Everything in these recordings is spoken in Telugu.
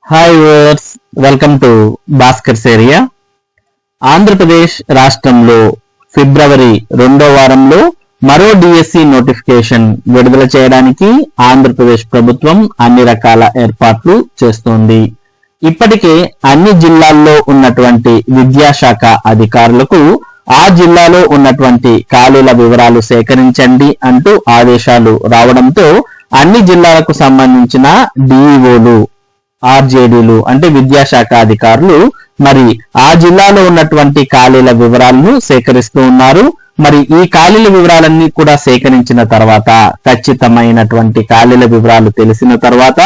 Hi viewers, welcome to Bhaskar's area. Andhra Pradesh రాష్ట్రంలో ఫిబ్రవరి 2వ వారంలో మరో డిఎస్సి నోటిఫికేషన్ విడుదల చేయడానికి ఆంధ్రప్రదేశ్ ప్రభుత్వం అన్ని రకాల ఏర్పాట్లు చేస్తోంది. ఇప్పటికే అన్ని జిల్లాల్లో ఉన్నటువంటి విద్యాశాఖ అధికారులకు ఆ జిల్లాలో ఉన్నటువంటి ఖాళీల వివరాలు సేకరించండి అంటూ ఆదేశాలు రావడంతో అన్ని జిల్లాలకు సంబంధించిన డిఈఓలు, ఆర్జేడీలు అంటే విద్యాశాఖ అధికారులు మరి ఆ జిల్లాలో ఉన్నటువంటి ఖాళీల వివరాలను సేకరిస్తూ ఉన్నారు. మరి ఈ ఖాళీల వివరాలన్నీ కూడా సేకరించిన తర్వాత ఖచ్చితమైనటువంటి ఖాళీల వివరాలు తెలిసిన తర్వాత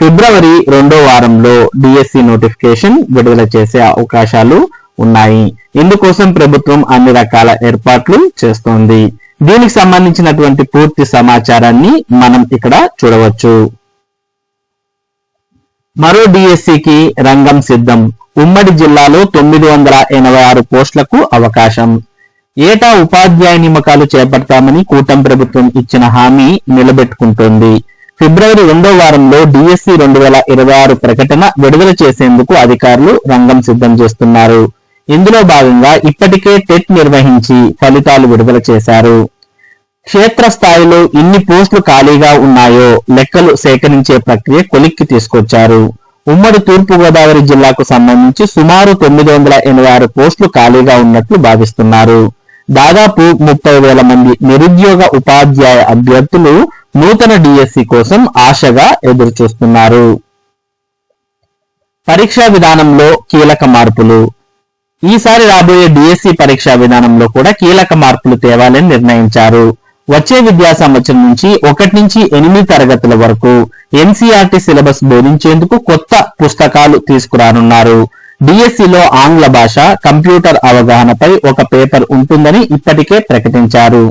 ఫిబ్రవరి 2వ వారంలో డిఎస్సి నోటిఫికేషన్ విడుదల చేసే అవకాశాలు ఉన్నాయి. ఇందుకోసం ప్రభుత్వం అన్ని రకాల ఏర్పాట్లు చేస్తోంది. దీనికి సంబంధించినటువంటి పూర్తి సమాచారాన్ని మనం ఇక్కడ చూడవచ్చు. మరో డిఎస్సికి రంగం సిద్ధం. ఉమ్మడి జిల్లాలో 986 పోస్టులకు అవకాశం. ఏటా ఉపాధ్యాయ నియామకాలు చేపడతామని కూటమి ప్రభుత్వం ఇచ్చిన హామీ నిలబెట్టుకుంటోంది. ఫిబ్రవరి 2వ వారంలో డిఎస్సి 2026 ప్రకటన విడుదల చేసేందుకు అధికారులు రంగం సిద్ధం చేస్తున్నారు. ఇందులో భాగంగా ఇప్పటికే టెట్ నిర్వహించి ఫలితాలు విడుదల చేశారు. క్షేత్రస్థాయిలో ఇన్ని పోస్టులు ఖాళీగా ఉన్నాయో లెక్కలు సేకరించే ప్రక్రియ కొలిక్కి తీసుకొచ్చారు. ఉమ్మడి తూర్పు గోదావరి జిల్లాకు సంబంధించి సుమారు 986 పోస్టులు ఖాళీగా ఉన్నట్లు భావిస్తున్నారు. దాదాపు 30,000 మంది నిరుద్యోగ ఉపాధ్యాయ అభ్యర్థులు నూతన డిఎస్సి కోసం ఆశగా ఎదురుచూస్తున్నారు. పరీక్షా విధానంలో కీలక మార్పులు. ఈసారి రాబోయే డిఎస్సి పరీక్షా విధానంలో కూడా కీలక మార్పులు తేవాలని నిర్ణయించారు. వచ్చే విద్యా సంవత్సరం నుంచి 1 నుంచి 8 తరగతుల వరకు ఎన్సీఆర్టీ సిలబస్ బోధించేందుకు కొత్త పుస్తకాలు తీసుకురానున్నారు. డిఎస్సిలో ఆంగ్ల భాష, కంప్యూటర్ అవగాహనపై ఒక పేపర్ ఉంటుందని ఇప్పటికే ప్రకటించారు.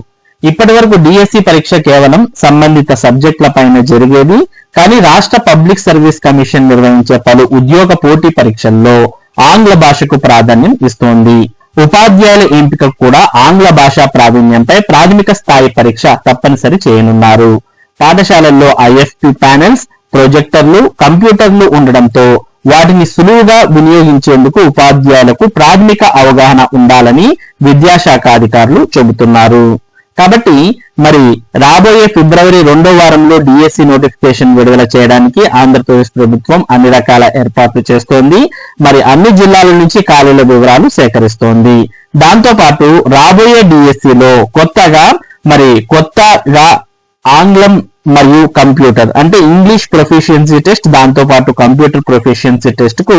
ఇప్పటి వరకు డిఎస్సి పరీక్ష కేవలం సంబంధిత సబ్జెక్టులపైన జరిగేది. కానీ రాష్ట్ర పబ్లిక్ సర్వీస్ కమిషన్ నిర్వహించే పలు ఉద్యోగ పోటీ పరీక్షల్లో ఆంగ్ల భాషకు ప్రాధాన్యం ఇస్తోంది. ఉపాధ్యాయుల ఎంపిక కూడా ఆంగ్ల భాషా ప్రావీణ్యంపై ప్రాథమిక స్థాయి పరీక్ష తప్పనిసరి చేయనున్నారు. పాఠశాలల్లో ఐఎఫ్పి ప్యానెల్స్, ప్రొజెక్టర్లు, కంప్యూటర్లు ఉండడంతో వాటిని సులువుగా వినియోగించేందుకు ఉపాధ్యాయులకు ప్రాథమిక అవగాహన ఉండాలని విద్యాశాఖ అధికారులు చెబుతున్నారు. కాబట్టి మరి రాబోయే ఫిబ్రవరి 2వ వారంలో డిఎస్సి నోటిఫికేషన్ విడుదల చేయడానికి ఆంధ్రప్రదేశ్ ప్రభుత్వం అన్ని రకాల ఏర్పాట్లు చేస్తోంది. మరి అన్ని జిల్లాల నుంచి ఖాళీల వివరాలు సేకరిస్తోంది. దాంతో పాటు రాబోయే డిఎస్సిలో కొత్తగా ఆంగ్లం మరియు కంప్యూటర్ అంటే ఇంగ్లీష్ ప్రొఫిషియన్సీ టెస్ట్, దాంతో పాటు కంప్యూటర్ ప్రొఫిషియన్సీ టెస్ట్ కు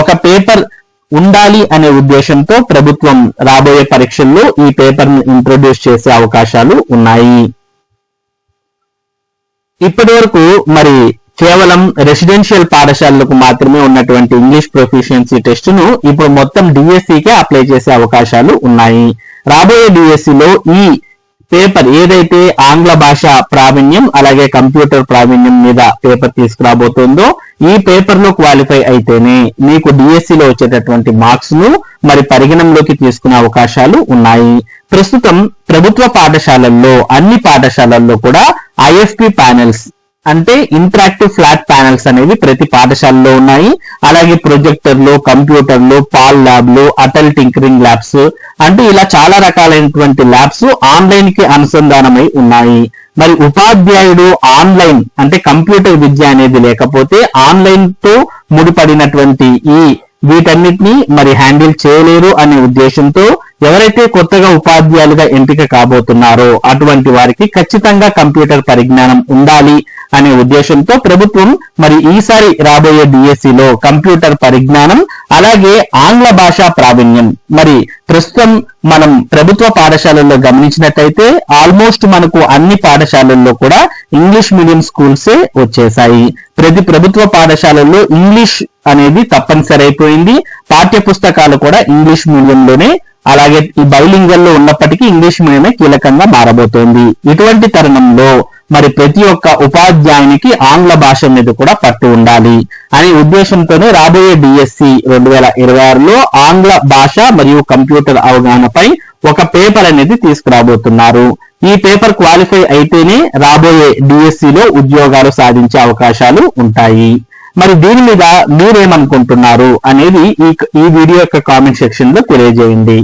ఒక పేపర్ ఉండాలి అనే ఉద్దేశంతో ప్రభుత్వం రాబోయే పరీక్షల్లో ఈ పేపర్ ను ఇంట్రొడ్యూస్ చేసే అవకాశాలు ఉన్నాయి. ఇప్పటి వరకు మరి కేవలం రెసిడెన్షియల్ పాఠశాలలకు మాత్రమే ఉన్నటువంటి ఇంగ్లీష్ ప్రొఫిషియన్సీ టెస్ట్ ను ఇప్పుడు మొత్తం డిఎస్సికే అప్లై చేసే అవకాశాలు ఉన్నాయి. రాబోయే డిఎస్సిలో ఈ పేపర్ ఏదైతే ఆంగ్ల భాష ప్రావీణ్యం అలాగే కంప్యూటర్ ప్రావీణ్యం మీద పేపర్ తీసుకురాబోతుందో ఈ పేపర్ లో క్వాలిఫై అయితేనే మీకు డిఎస్సిలో వచ్చేటటువంటి మార్క్స్ ను మరి పరిగణంలోకి తీసుకునే అవకాశాలు ఉన్నాయి. ప్రస్తుతం ప్రభుత్వ పాఠశాలల్లో అన్ని పాఠశాలల్లో కూడా ఐఎఫ్పి ప్యానెల్స్ అంటే ఇంటరాక్టివ్ ఫ్లాట్ ప్యానెల్స్ అనేవి ప్రతి పాఠశాలలో ఉన్నాయి. అలాగే ప్రొజెక్టర్లు, కంప్యూటర్లు, పాల్ ల్యాబ్లు, అటల్ టింకరింగ్ ల్యాబ్స్ అంటే ఇలా చాలా రకాలైనటువంటి ల్యాబ్స్ ఆన్లైన్ కి అనుసంధానమై ఉన్నాయి. మరి ఉపాధ్యాయుడు ఆన్లైన్ అంటే కంప్యూటర్ విద్య అనేది లేకపోతే ఆన్లైన్ తో ముడిపడినటువంటి వీటన్నిటిని మరి హ్యాండిల్ చేయలేరు అనే ఉద్దేశంతో ఎవరైతే కొత్తగా ఉపాధ్యాయులుగా ఎంపిక కాబోతున్నారో అటువంటి వారికి ఖచ్చితంగా కంప్యూటర్ పరిజ్ఞానం ఉండాలి అనే ఉద్దేశంతో ప్రభుత్వం మరి ఈసారి రాబోయే డిఎస్సిలో కంప్యూటర్ పరిజ్ఞానం అలాగే ఆంగ్ల భాషా ప్రావీణ్యం మరి ప్రస్తుతం మనం ప్రభుత్వ పాఠశాలల్లో గమనించినట్టయితే ఆల్మోస్ట్ మనకు అన్ని పాఠశాలల్లో కూడా ఇంగ్లీష్ మీడియం స్కూల్సే వచ్చేసాయి. ప్రతి ప్రభుత్వ పాఠశాలల్లో ఇంగ్లీష్ అనేది తప్పనిసరి అయిపోయింది. పాఠ్య పుస్తకాలు కూడా ఇంగ్లీష్ మీడియంలోనే అలాగే ఈ బైలింగల్ లో ఉన్నప్పటికీ ఇంగ్లీష్ మీడియమే కీలకంగా మారబోతోంది. ఇటువంటి తరుణంలో మరి ప్రతి ఒక్క ఉపాధ్యాయునికి ఆంగ్ల భాష మీద కూడా పట్టు ఉండాలి అనే ఉద్దేశంతోనే రాబోయే డిఎస్సి 2026లో ఆంగ్ల భాష మరియు కంప్యూటర్ అవగాహనపై ఒక పేపర్ అనేది తీసుకురాబోతున్నారు. ఈ పేపర్ క్వాలిఫై అయితేనే రాబోయే డిఎస్సిలో ఉద్యోగాలు సాధించే అవకాశాలు ఉంటాయి. మరి దీని మీద మీరేమనుకుంటున్నారు అనేది ఈ వీడియో యొక్క కామెంట్ సెక్షన్ లో తెలియజేయండి.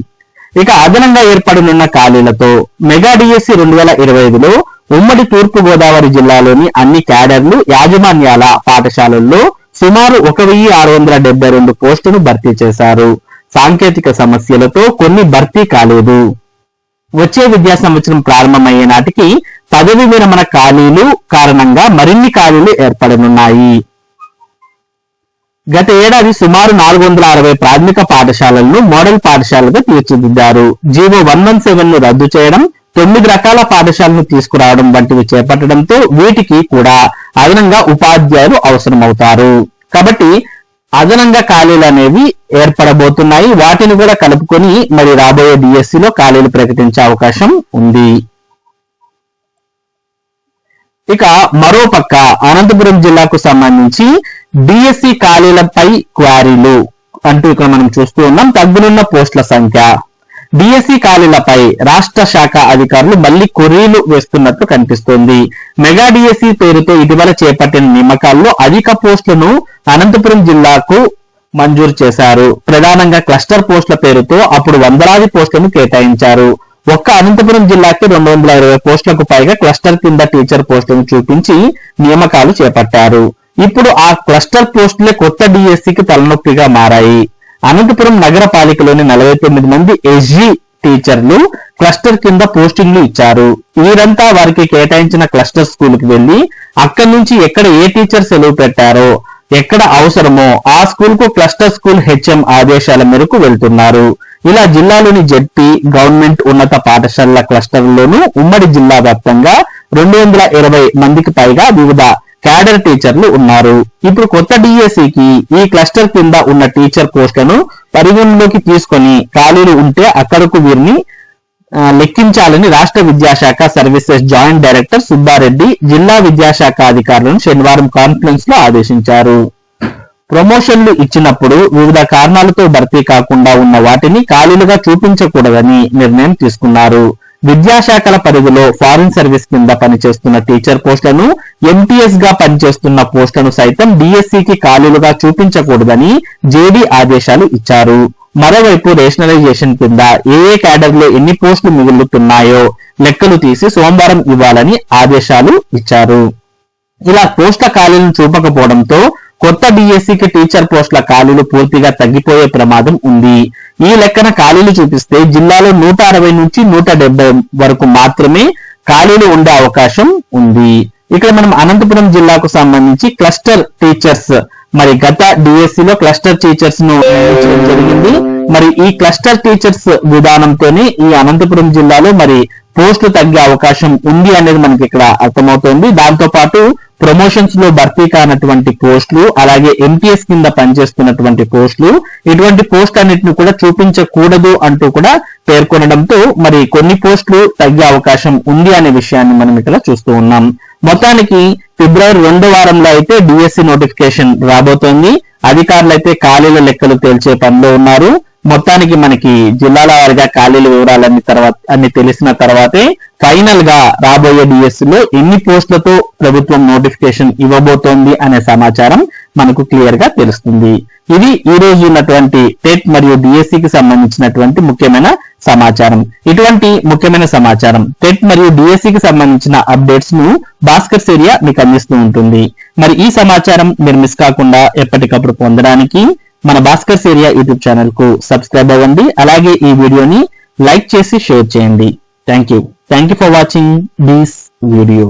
ఇక అదనంగా ఏర్పడనున్న ఖాళీలతో మెగా డిఎస్సి 2025లో ఉమ్మడి తూర్పు గోదావరి జిల్లాలోని అన్ని క్యాడర్లు యాజమాన్యాల పాఠశాలల్లో సుమారు 1672 పోస్టును భర్తీ చేశారు. సాంకేతిక సమస్యలతో కొన్ని భర్తీ కాలేదు. వచ్చే విద్యా సంవత్సరం ప్రారంభమయ్యే నాటికి పదవి విరమణ ఖాళీలు కారణంగా మరిన్ని ఖాళీలు ఏర్పడనున్నాయి. గత ఏడాది సుమారు 460 ప్రాథమిక పాఠశాలలను మోడల్ పాఠశాలగా తీర్చిదిద్దారు. జీవో 117 ను రద్దు చేయడం, 9 రకాల పాఠశాలను తీసుకురావడం వంటివి చేపట్టడంతో వీటికి కూడా అదనంగా ఉపాధ్యాయులు అవసరమవుతారు. కాబట్టి అదనంగా ఖాళీలు అనేవి ఏర్పడబోతున్నాయి. వాటిని కూడా కలుపుకొని మరి రాబోయే డిఎస్సిలో ఖాళీలు ప్రకటించే అవకాశం ఉంది. ఇక మరోపక్క అనంతపురం జిల్లాకు సంబంధించి డిఎస్సి ఖాళీలపై క్వారీలు అంటూ ఇక్కడ మనం చూస్తూ ఉన్నాం. తగ్గునున్న పోస్టుల సంఖ్య. డిఎస్సి ఖాళీలపై రాష్ట్ర శాఖ అధికారులు మళ్లీ కొర్రీలు వేస్తున్నట్లు కనిపిస్తోంది. మెగా డిఎస్సి పేరుతో ఇటీవల చేపట్టిన నియామకాల్లో అధిక పోస్టులను అనంతపురం జిల్లాకు మంజూరు చేశారు. ప్రధానంగా క్లస్టర్ పోస్టుల పేరుతో అప్పుడు వందలాది పోస్టులను కేటాయించారు. ఒక్క అనంతపురం జిల్లాకి 220 పోస్టులకు పైగా క్లస్టర్ కింద టీచర్ పోస్టులను చూపించి నియామకాలు చేపట్టారు. ఇప్పుడు ఆ క్లస్టర్ పోస్టులే కొత్త డిఎస్సికి తలనొప్పిగా మారాయి. అనంతపురం నగరపాలికలోని 49 మంది ఎస్జీ టీచర్లు క్లస్టర్ కింద పోస్టింగ్లు ఇచ్చారు. వీరంతా వారికి కేటాయించిన క్లస్టర్ స్కూల్ కి వెళ్లి అక్కడి నుంచి ఎక్కడ ఏ టీచర్ సెలవు పెట్టారో, ఎక్కడ అవసరమో ఆ స్కూల్ కు క్లస్టర్ స్కూల్ హెచ్ఎం ఆదేశాల మేరకు వెళ్తున్నారు. ఇలా జిల్లాలోని జెడ్పీ, గవర్నమెంట్ ఉన్నత పాఠశాలల క్లస్టర్లోనూ ఉమ్మడి జిల్లా వ్యాప్తంగా 220 మందికి పైగా వివిధ క్యాడర్ టీచర్లు ఉన్నారు. ఇప్పుడు కొత్త డిఎస్సికి ఈ క్లస్టర్ కింద ఉన్న టీచర్ పోస్టులను పరిగణలోకి తీసుకొని ఖాళీలు ఉంటే అక్కడకు వీరిని లెక్కించాలని రాష్ట్ర విద్యాశాఖ సర్వీసెస్ జాయింట్ డైరెక్టర్ సుబ్బారెడ్డి జిల్లా విద్యాశాఖ అధికారులను శనివారం కాన్ఫరెన్స్ లో ఆదేశించారు. ప్రమోషన్లు ఇచ్చినప్పుడు వివిధ కారణాలతో భర్తీ కాకుండా ఉన్న వాటిని ఖాళీలుగా చూపించకూడదని నిర్ణయం తీసుకున్నారు. విద్యాశాఖల పరిధిలో ఫారిన్ సర్వీస్ కింద పనిచేస్తున్న టీచర్ పోస్టులను, ఎంటీఎస్ గా పనిచేస్తున్న పోస్టులను సైతం డిఎస్సికి ఖాళీలుగా చూపించకూడదని జేడీ ఆదేశాలు ఇచ్చారు. మరోవైపు రేషనలైజేషన్ కింద ఏ క్యాడర్ లో ఎన్ని పోస్టులు మిగులుతున్నాయో లెక్కలు తీసి సోమవారం ఇవ్వాలని ఆదేశాలు ఇచ్చారు. ఇలా పోస్టుల ఖాళీలను చూపకపోవడంతో కొత్త డిఎస్సికి టీచర్ పోస్టుల ఖాళీలు పూర్తిగా తగ్గిపోయే ప్రమాదం ఉంది. ఈ లెక్కన ఖాళీలు చూపిస్తే జిల్లాలో 160 నుంచి 170 వరకు మాత్రమే ఖాళీలు ఉండే అవకాశం ఉంది. ఇక్కడ మనం అనంతపురం జిల్లాకు సంబంధించి క్లస్టర్ టీచర్స్ మరి గత డిఎస్సిలో క్లస్టర్ టీచర్స్ ను నియమించడం జరిగింది. మరి ఈ క్లస్టర్ టీచర్స్ విధానంతోనే ఈ అనంతపురం జిల్లాలో మరి పోస్టులు తగ్గే అవకాశం ఉంది అనేది మనకి ఇక్కడ అర్థమవుతోంది. దాంతో పాటు ప్రమోషన్స్ లో భర్తీ కానటువంటి పోస్టులు, అలాగే ఎంటీఎస్ కింద పనిచేస్తున్నటువంటి పోస్టులు, ఇటువంటి పోస్ట్ అన్నిటిని కూడా చూపించకూడదు అంటూ కూడా పేర్కొనడంతో మరి కొన్ని పోస్టులు తగ్గే అవకాశం ఉంది అనే విషయాన్ని మనం ఇక్కడ చూస్తూ ఉన్నాం. మొత్తానికి ఫిబ్రవరి 2వ వారంలో అయితే డిఎస్సి నోటిఫికేషన్ రాబోతోంది. అధికారులు అయితే ఖాళీల లెక్కలు తేల్చే పనిలో ఉన్నారు. మొత్తానికి మనకి జిల్లాల వారిగా ఖాళీల వివరాలన్నీ తెలిసిన తర్వాతే ఫైనల్ గా రాబోయే డిఎస్సిలో ఎన్ని పోస్టులతో ప్రభుత్వం నోటిఫికేషన్ ఇవ్వబోతోంది అనే సమాచారం మనకు క్లియర్ గా తెలుస్తుంది. ఇది ఈ రోజు ఉన్నటువంటి టెట్ మరియు డిఎస్సికి సంబంధించినటువంటి ముఖ్యమైన సమాచారం. ఇటువంటి ముఖ్యమైన సమాచారం టెట్ మరియు డిఎస్సికి సంబంధించిన అప్డేట్స్ ను భాస్కర్స్ ఏరియా మీకు అందిస్తూ ఉంటుంది. మరి ఈ సమాచారం మీరు మిస్ కాకుండా ఎప్పటికప్పుడు పొందడానికి మన భాస్కర్స్ ఏరియా యూట్యూబ్ ఛానల్ కు సబ్స్క్రైబ్ అవ్వండి. అలాగే ఈ వీడియోని లైక్ చేసి షేర్ చేయండి. Thank you for watching this video.